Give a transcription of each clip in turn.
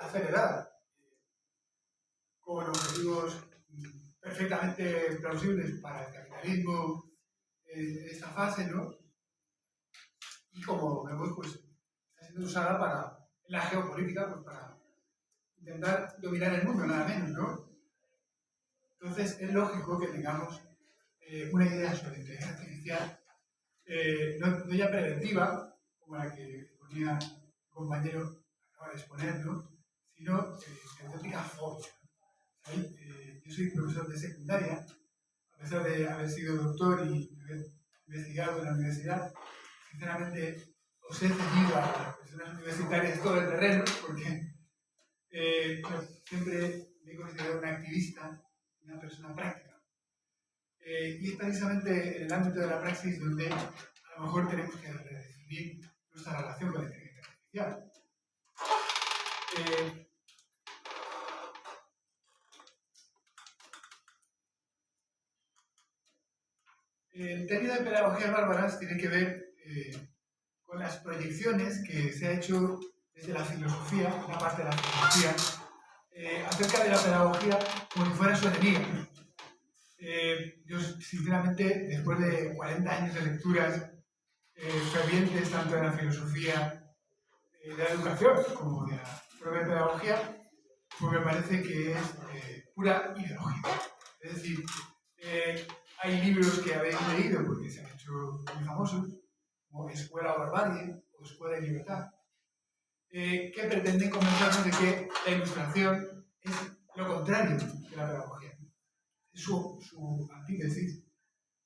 acelerada, con objetivos perfectamente plausibles para el capitalismo en esta fase, ¿no? Y como vemos, pues está siendo usada en la geopolítica, pues para intentar dominar el mundo, nada menos, ¿no? Entonces es lógico que tengamos una idea sobre la inteligencia artificial, no ya preventiva, como la que ponía el compañero acaba de exponer, ¿no? Sino de auténtica fobia. Yo soy profesor de secundaria, a pesar de haber sido doctor y haber investigado en la universidad. Sinceramente, os he cedido a las personas universitarias todo el terreno, porque siempre me he considerado un activista, una persona práctica. Y es precisamente en el ámbito de la praxis donde a lo mejor tenemos que redefinir nuestra relación con la inteligencia artificial. El término de pedagogías bárbaras tiene que ver con las proyecciones que se ha hecho desde la filosofía, una parte de la filosofía, acerca de la pedagogía como si fuera su enemiga. Yo, sinceramente, después de 40 años de lecturas fervientes tanto de la filosofía de la educación como de la propia pedagogía, pues me parece que es pura ideología. Es decir, hay libros que habéis leído porque se han hecho muy famosos, como Escuela o Barbarie o Escuela y Libertad, que pretenden convencernos de que la ilustración es lo contrario de la pedagogía, es su antítesis,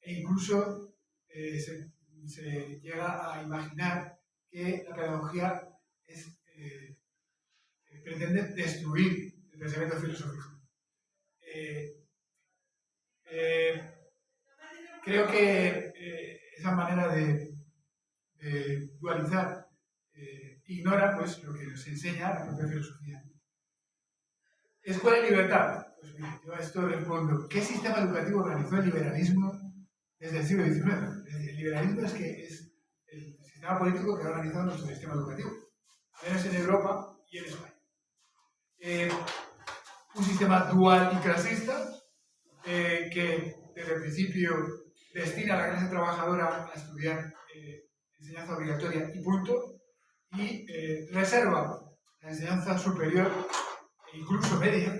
e incluso se llega a imaginar que la pedagogía pretende destruir el pensamiento filosófico. Creo que esa manera de dualizar ignora pues, lo que nos enseña la propia filosofía. Escuela y libertad. Pues mira, yo a esto respondo. ¿Qué sistema educativo organizó el liberalismo desde el siglo XIX? El liberalismo es el sistema político que ha organizado nuestro sistema educativo, al menos en Europa y en España. Un sistema dual y clasista que desde el principio destina a la clase trabajadora a estudiar enseñanza obligatoria y punto, y reserva la enseñanza superior e incluso media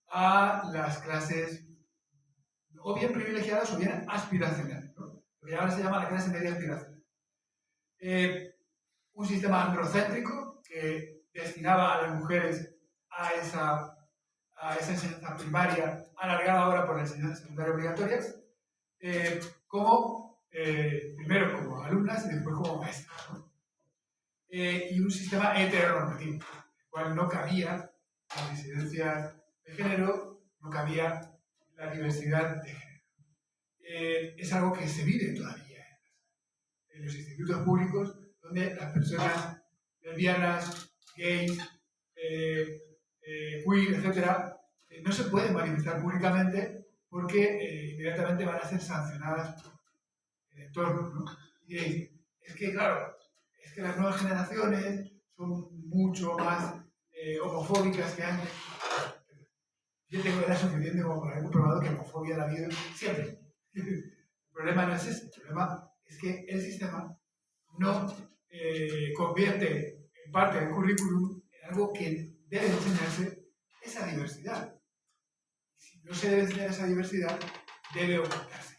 a las clases o bien privilegiadas o bien aspiracionales, ¿no? Lo que ahora se llama la clase media aspiracional. Un sistema androcéntrico que destinaba a las mujeres a esa enseñanza primaria, alargada ahora por la enseñanza secundaria obligatoria, primero como alumnas y después como maestras, ¿no? Y un sistema heteronormativo, en el cual no cabía la disidencia de género, no cabía la diversidad de género. Es algo que se vive todavía en los institutos públicos, donde las personas lesbianas, gays, queer, etc., no se pueden manifestar públicamente porque inmediatamente van a ser sancionadas por el entorno, ¿no? Y es que, claro, es que las nuevas generaciones son mucho más homofóbicas que antes. Yo tengo edad suficiente como para haber comprobado que homofobia la ha habido siempre. El problema no es ese, el problema es que el sistema no convierte en parte del currículum en algo que debe enseñarse esa diversidad. Si no se debe enseñar esa diversidad, debe ocultarse.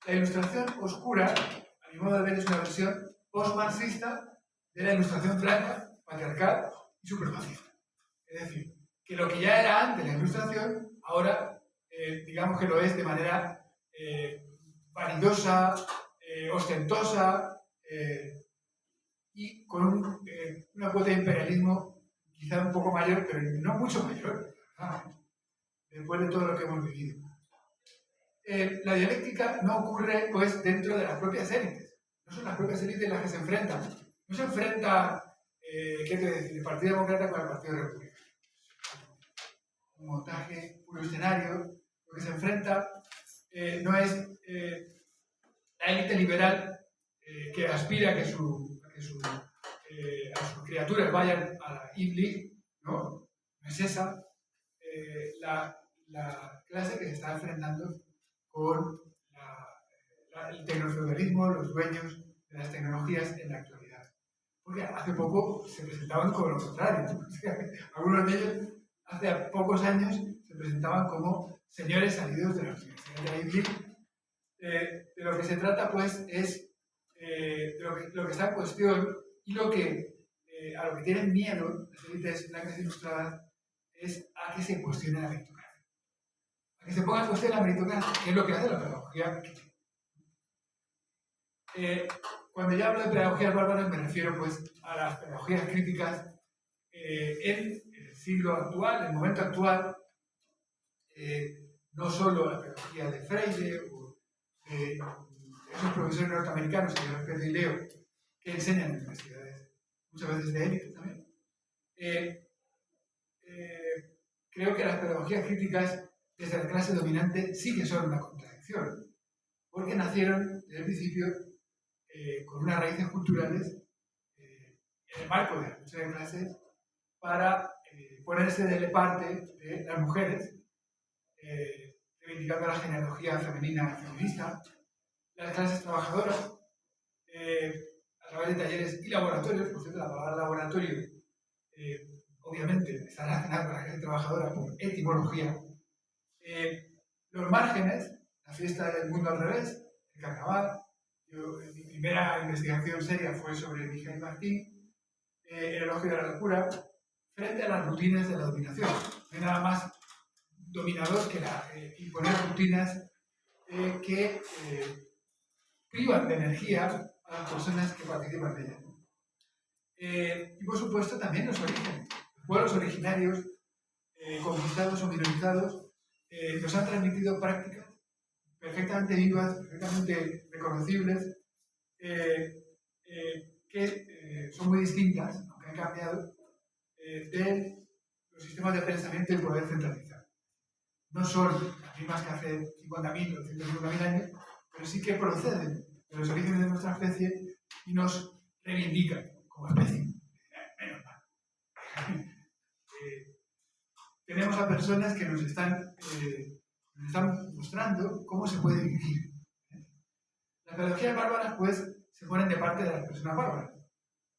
La ilustración oscura, a mi modo de ver, es una versión post-marxista de la ilustración blanca, patriarcal y supremacista. Es decir, que lo que ya era antes la ilustración, ahora digamos que lo es de manera vanidosa, ostentosa y con una cuota de imperialismo quizá un poco mayor, pero no mucho mayor, después de todo lo que hemos vivido. La dialéctica no ocurre pues dentro de las propias élites, no son las propias élites las que se enfrentan, no se enfrenta el Partido Demócrata con el Partido Republicano. Un montaje, un escenario, lo que se enfrenta no es la élite liberal que aspira a que su a sus criaturas vayan a la Ivy League, ¿no? No es esa la clase que se está enfrentando con el tecnofeudalismo, los dueños de las tecnologías en la actualidad. Porque hace poco se presentaban como lo contrario, ¿no? O sea, algunos de ellos hace pocos años se presentaban como señores salidos de la Universidad de Ivy League. De lo que se trata, pues, es lo que está en cuestión y a lo que tienen miedo las élites blancas ilustradas es a que se cuestione la meritocracia. A que se ponga en cuestión la meritocracia, que es lo que hace la pedagogía. Cuando yo hablo de pedagogías bárbaras me refiero, pues, a las pedagogías críticas en el siglo actual, en el momento actual, no solo la pedagogía de Freire o de esos profesores norteamericanos que yo respeto y leo, que enseñan en universidades, muchas veces de élite también. Creo que las pedagogías críticas desde la clase dominante sí que son una contradicción, porque nacieron desde el principio con unas raíces culturales en el marco de la lucha de clases para ponerse de parte de las mujeres, reivindicando la genealogía femenina y feminista, las clases trabajadoras, a través de talleres y laboratorios. Por cierto, la palabra laboratorio obviamente está relacionada con la clase trabajadora por etimología. Los márgenes, la fiesta del mundo al revés, el carnaval. Mi primera investigación seria fue sobre Miguel Martín, el elogio de la locura, frente a las rutinas de la dominación. No hay nada más dominador que imponer rutinas que privan de energía a las personas que participan de ellas. Y por supuesto también los orígenes. Los pueblos originarios, conquistados o minorizados, nos han transmitido prácticas perfectamente vivas, perfectamente reconocibles, que son muy distintas, aunque han cambiado, de los sistemas de pensamiento y poder centralizado. No son las mismas que hace 50.000 o 150.000 años, pero sí que proceden de los orígenes de nuestra especie y nos reivindican como especie. Menos mal. Tenemos a personas que nos están mostrando cómo se puede vivir. Las pedagogías bárbaras, pues, se ponen de parte de las personas bárbaras,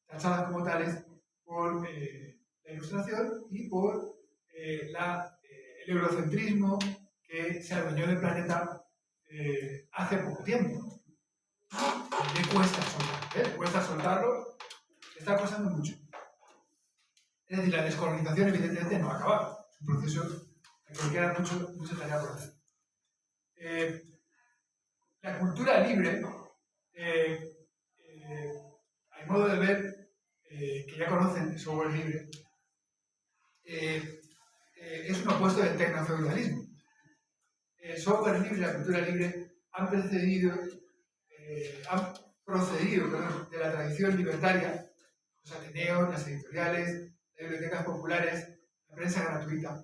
tachadas como tales por la Ilustración y por el eurocentrismo que se adueñó del planeta hace poco tiempo. Le cuesta soltarlo, cuesta soltarlo, está costando mucho. Es decir, la descolonización evidentemente no ha acabado. Es un proceso que queda mucha tarea por hacer. La cultura libre, a mi modo de ver, que ya conocen el software libre, es un opuesto del tecnofeudalismo. El software libre y la cultura libre han procedido de la tradición libertaria, los ateneos, las editoriales, las bibliotecas populares, la prensa gratuita.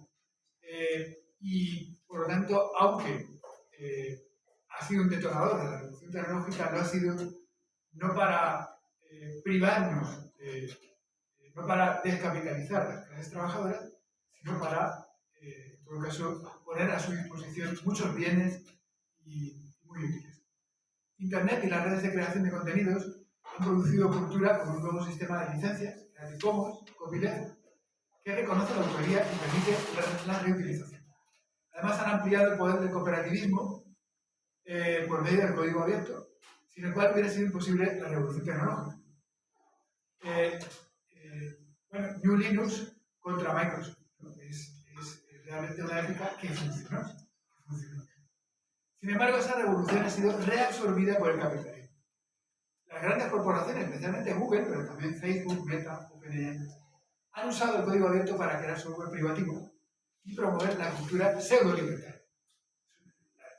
Y por lo tanto, aunque ha sido un detonador de la revolución tecnológica, lo ha sido no para privarnos, no para descapitalizar las clases trabajadoras, sino para, en todo caso, poner a su disposición muchos bienes y muy útiles. Internet y las redes de creación de contenidos han producido cultura con un nuevo sistema de licencias, Creative Commons, copyleft, que reconoce la autoría y permite la reutilización. Además, han ampliado el poder del cooperativismo por medio del código abierto, sin el cual hubiera sido imposible la revolución tecnológica. Bueno, New Linux contra Microsoft, ¿no? Es realmente una época que funcionó. Sin embargo, esa revolución ha sido reabsorbida por el capitalismo. Las grandes corporaciones, especialmente Google, pero también Facebook, Meta, OpenAI, han usado el código abierto para crear software privativo y promover la cultura pseudo-libertaria.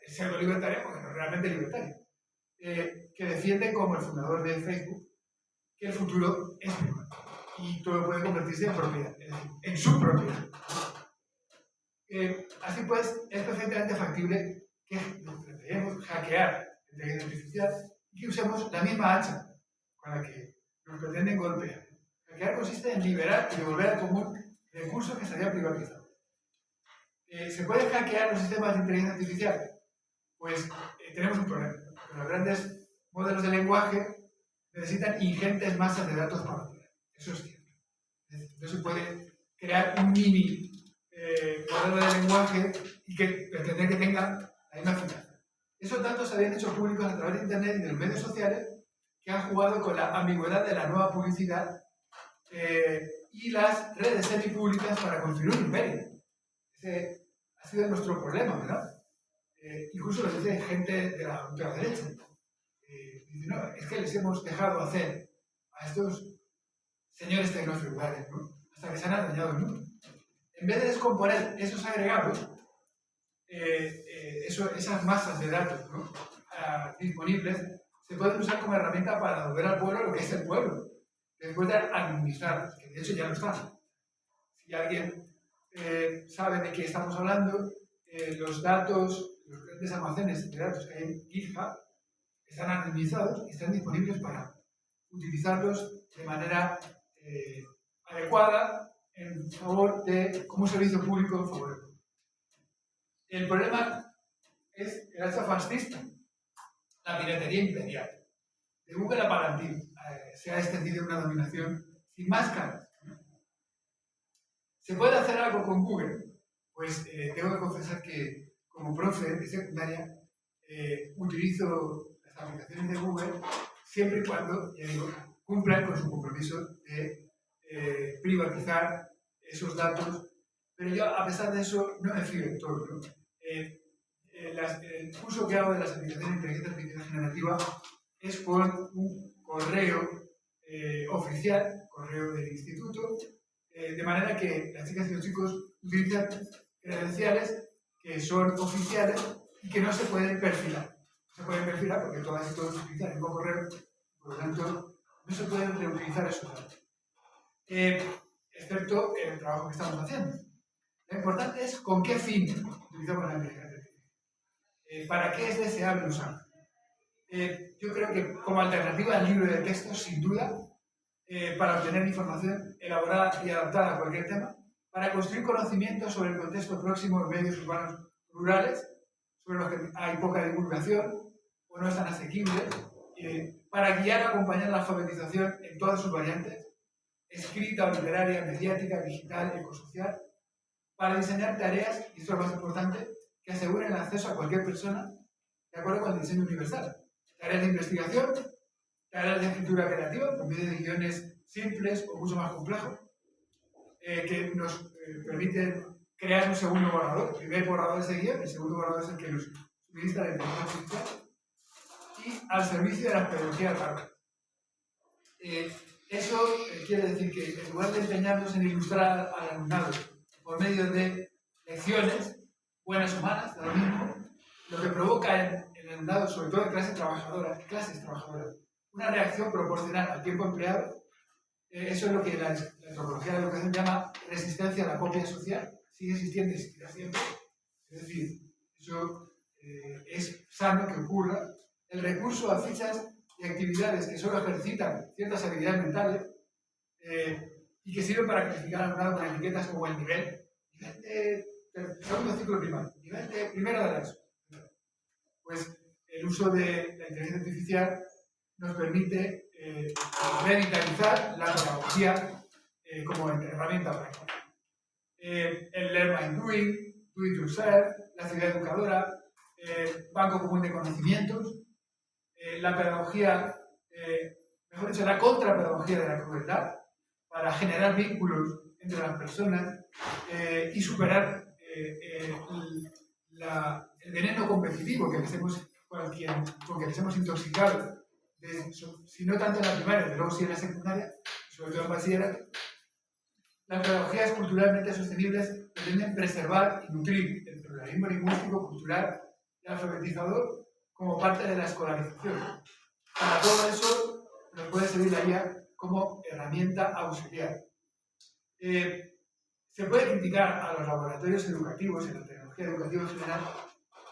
Es pseudo-libertaria porque no es realmente libertaria. Que defiende, como el fundador de Facebook, que el futuro es privado y todo puede convertirse en propiedad, es decir, en su propiedad. Así pues, es perfectamente factible que nos pretendamos hackear la inteligencia artificial y que usemos la misma hacha con la que nos pretenden golpear. Hackear consiste en liberar y devolver al común recursos que se habían privatizado. ¿Se pueden hackear los sistemas de inteligencia artificial? Pues tenemos un problema. Los grandes modelos de lenguaje necesitan ingentes masas de datos para operar. Eso es cierto. No se puede crear un mini modelo de lenguaje y pretender que tenga la misma eficacia. Esos datos se habían hecho públicos a través de Internet y de los medios sociales que han jugado con la ambigüedad de la nueva publicidad y las redes semipúblicas para construir un imperio. Ese ha sido nuestro problema, ¿verdad? Incluso lo dice gente de la ultraderecha. Dice, no, es que les hemos dejado hacer a estos señores tecnofeudales, ¿no? Hasta que se han dañado el mundo. En vez de descomponer esos agregados, esas masas de datos, ¿no? Disponibles, se pueden usar como herramienta para devolver al pueblo lo que es el pueblo, después de administrar, que de hecho ya lo está. Si alguien sabe de qué estamos hablando, los datos, los grandes almacenes de datos que hay en GitHub están anonimizados y están disponibles para utilizarlos de manera adecuada en favor de, como un servicio público en favor del pueblo. El problema es el hacha fascista, la piratería imperial. De Google a Palantir se ha extendido una dominación sin máscaras. ¿Se puede hacer algo con Google? Pues tengo que confesar que como profe de secundaria utilizo las aplicaciones de Google siempre y cuando, ya digo, cumplan con su compromiso de privatizar esos datos, pero yo a pesar de eso no me fío de todo, ¿no? El uso que hago de las aplicaciones de inteligencia artificial generativa es por un correo oficial, correo del instituto, de manera que las chicas y los chicos utilizan credenciales que son oficiales y que no se pueden perfilar. No se pueden perfilar porque todas y todos utilizan el mismo correo, por lo tanto, no se pueden reutilizar esos datos. Excepto el trabajo que estamos haciendo. Lo importante es con qué fin utilizamos la inteligencia artificial. ¿Para qué es deseable usarla? Yo creo que como alternativa al libro de texto, sin duda, para obtener información elaborada y adaptada a cualquier tema, para construir conocimiento sobre el contexto próximo de medios urbanos rurales, sobre los que hay poca divulgación o no están asequibles, para guiar o acompañar la alfabetización en todas sus variantes, escrita o literaria, mediática, digital, ecosocial, para diseñar tareas, y esto es lo más importante, que aseguren el acceso a cualquier persona de acuerdo con el diseño universal. Tareas de investigación, tareas de escritura creativa, por medio de guiones simples o mucho más complejos, que nos permiten crear un segundo borrador. El primer borrador es el guión, el segundo borrador es el que nos suministra la inteligencia artificial, y al servicio de las pedagogías bárbaras. Eso quiere decir que en lugar de empeñarnos en ilustrar al alumnado por medio de lecciones, buenas o malas, de lo mismo, lo que provoca en el alumnado, sobre todo en clases trabajadoras, una reacción proporcional al tiempo empleado. Eso es lo que la antropología de la educación llama resistencia a la copia social. Sigue existiendo y existirá siempre. Es decir, eso es sano que ocurra. El recurso a fichas y actividades que solo ejercitan ciertas habilidades mentales y que sirven para clasificar al alumnado con etiquetas como el nivel de segundo ciclo primario, nivel de primero de la ESO. Pues el uso de la inteligencia artificial nos permite revitalizar la pedagogía como herramienta práctica. El Learn by Doing, Do It Yourself, la ciudad educadora, banco común de conocimientos, la pedagogía, mejor dicho, la contrapedagogía de la crueldad, para generar vínculos entre las personas y superar el veneno competitivo que con que les hemos intoxicado, si no tanto en la primaria, pero luego sí en la secundaria, sobre todo en bachillerato. Las pedagogías culturalmente sostenibles pretenden preservar y nutrir el pluralismo lingüístico, cultural y alfabetizador como parte de la escolarización. Para todo eso nos puede servir la guía como herramienta auxiliar. Se puede criticar a los laboratorios educativos y a la tecnología educativa en general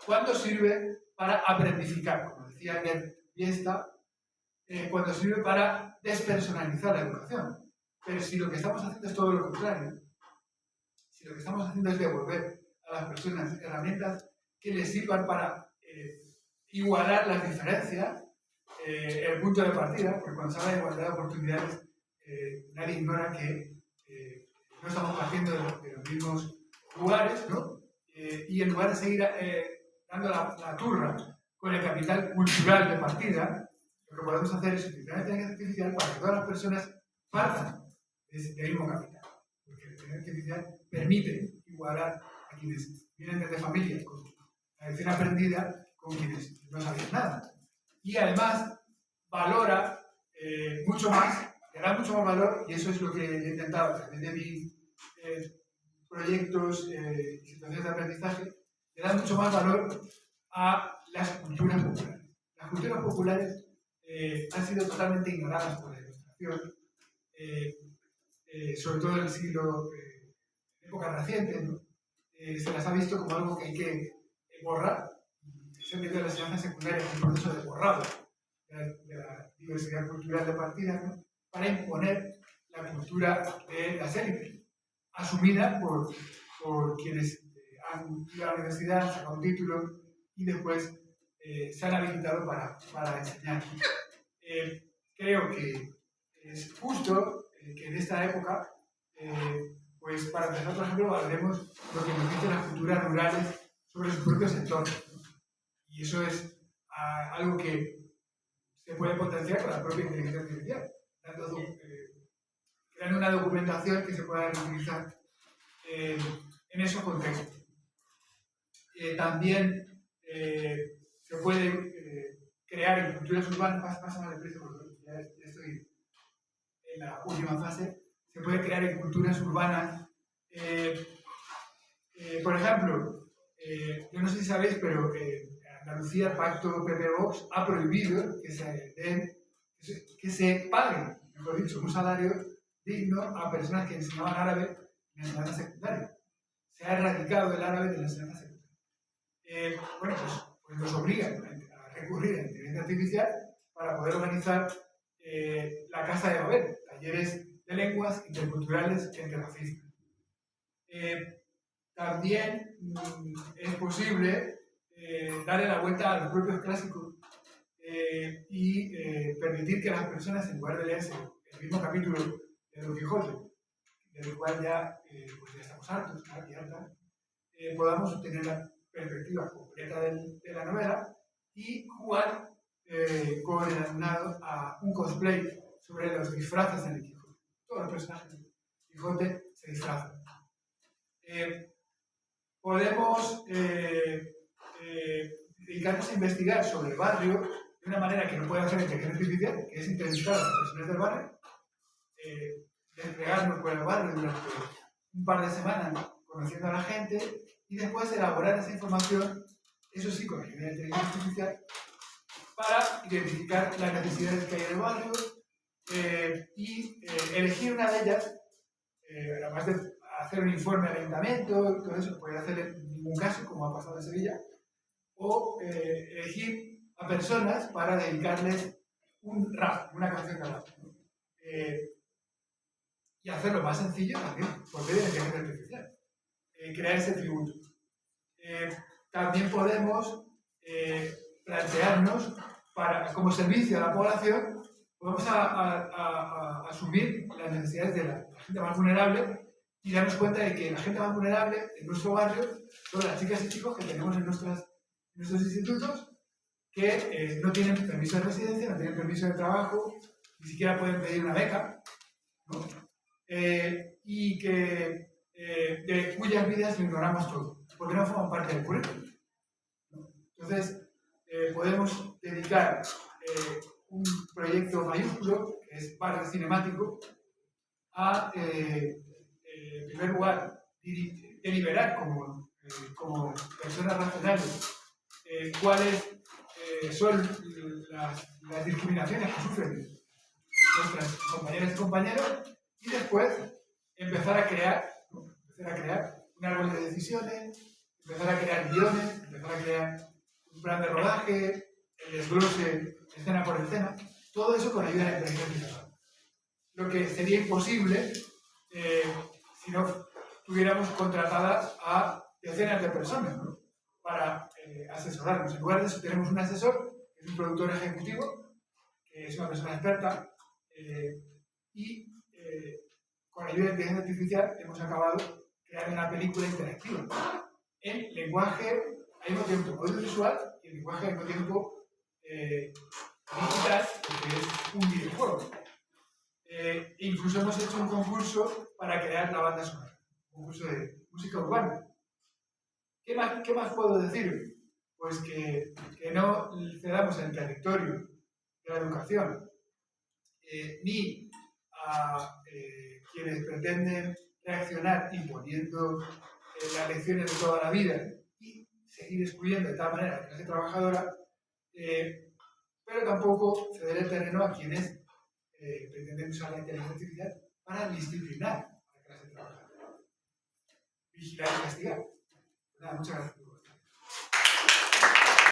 cuando sirve para aprendificar, como decía Gerd Biesta, cuando sirve para despersonalizar la educación. Pero si lo que estamos haciendo es todo lo contrario, si lo que estamos haciendo es devolver a las personas herramientas que les sirvan para igualar las diferencias, el punto de partida, porque cuando se habla de igualdad de oportunidades, nadie ignora que no estamos partiendo de los mismos lugares, ¿no? Y en lugar de seguir dando la turra con el capital cultural de partida, lo que podemos hacer es utilizar la inteligencia artificial para que todas las personas partan del mismo capital. Porque la inteligencia artificial permite igualar a quienes vienen desde familias con la lección aprendida con quienes no sabían nada. Y además valora mucho más, le da mucho más valor, y eso es lo que he intentado a través de mis proyectos y situaciones de aprendizaje, le da mucho más valor a las culturas populares. Las culturas populares han sido totalmente ignoradas por la Ilustración, sobre todo en el siglo, en épocas recientes, ¿no? Se las ha visto como algo que hay que borrar. Se ha metido en la enseñanza secundaria en el proceso de borrado de la diversidad cultural de partida, ¿no? Para imponer la cultura de las élites, asumida por quienes han ido a la universidad, han sacado un título y después se han habilitado para enseñar. Creo que es justo que en esta época, pues para empezar, por ejemplo, valoremos lo que nos dicen las culturas rurales sobre sus propios entornos, ¿no? Y eso es algo que se puede potenciar con la propia inteligencia artificial, creando una documentación que se pueda utilizar en esos contextos. También se puede crear en culturas urbanas, pasa de prisa porque ya estoy en la última fase, se puede crear en culturas urbanas, por ejemplo, yo no sé si sabéis, pero Andalucía, el Pacto PP-Vox, ha prohibido que se pague, mejor dicho, un salario digno a personas que enseñaban árabe en la enseñanza secundaria. Se ha erradicado el árabe de la enseñanza secundaria. Bueno, pues nos obligan a recurrir a la inteligencia artificial para poder organizar la Casa de Babel, talleres de lenguas interculturales interracistas. También es posible darle la vuelta a los propios clásicos y permitir que las personas, en lugar de leerse el mismo capítulo de Don Quijote, del cual pues ya estamos hartos y hartas, podamos obtener la perspectiva completa de la novela y jugar con el alumnado a un cosplay sobre los disfraces en el Quijote. Todos los personajes del Quijote se disfrazan. Podemos dedicarnos a investigar sobre el barrio de una manera que no puede hacer la inteligencia artificial, que es entrevistar a las personas del barrio, desplegarnos por el barrio durante un par de semanas conociendo a la gente y después elaborar esa información, eso sí, con la inteligencia artificial, para identificar las necesidades que hay en el barrio y elegir una de ellas, además de hacer un informe al ayuntamiento, todo eso no puede hacer en ningún caso, como ha pasado en Sevilla, o elegir a personas para dedicarles un rap, una canción de rap. Y hacerlo más sencillo también, por medio de la inteligencia artificial. Crear ese tributo. También podemos plantearnos, como servicio a la población, podemos asumir las necesidades de la gente más vulnerable y darnos cuenta de que la gente más vulnerable en nuestro barrio son las chicas y chicos que tenemos en nuestros institutos que no tienen permiso de residencia, no tienen permiso de trabajo, ni siquiera pueden pedir una beca, ¿no? Y de cuyas vidas ignoramos todo, porque no forman parte del currículum, ¿no? Entonces, podemos dedicar un proyecto mayúsculo, que es barrio cinemático, a, en primer lugar, deliberar como personas racionales cuáles son las discriminaciones que sufren nuestras compañeras y compañeros y después empezar a crear un árbol de decisiones, empezar a crear guiones, empezar a crear un plan de rodaje, el desglose escena por escena, todo eso con ayuda de la inteligencia artificial. lo que sería imposible si no tuviéramos contratadas a decenas de personas, ¿no?, para asesorarnos. En lugar de eso tenemos un asesor, que es un productor ejecutivo, que es una persona experta, y con la ayuda de inteligencia artificial hemos acabado creando una película interactiva en lenguaje al mismo tiempo audiovisual y en lenguaje al mismo tiempo digital, porque es un videojuego. Incluso hemos hecho un concurso para crear la banda sonora, un concurso de música urbana. ¿Qué más puedo decir? Pues que no cedamos el territorio de la educación ni a quienes pretenden reaccionar imponiendo las lecciones de toda la vida y seguir excluyendo de tal manera a la clase trabajadora, pero tampoco ceder el terreno a quienes pretenden usar la inteligencia artificial para disciplinar a la clase trabajadora, vigilar y castigar. Nada, muchas gracias.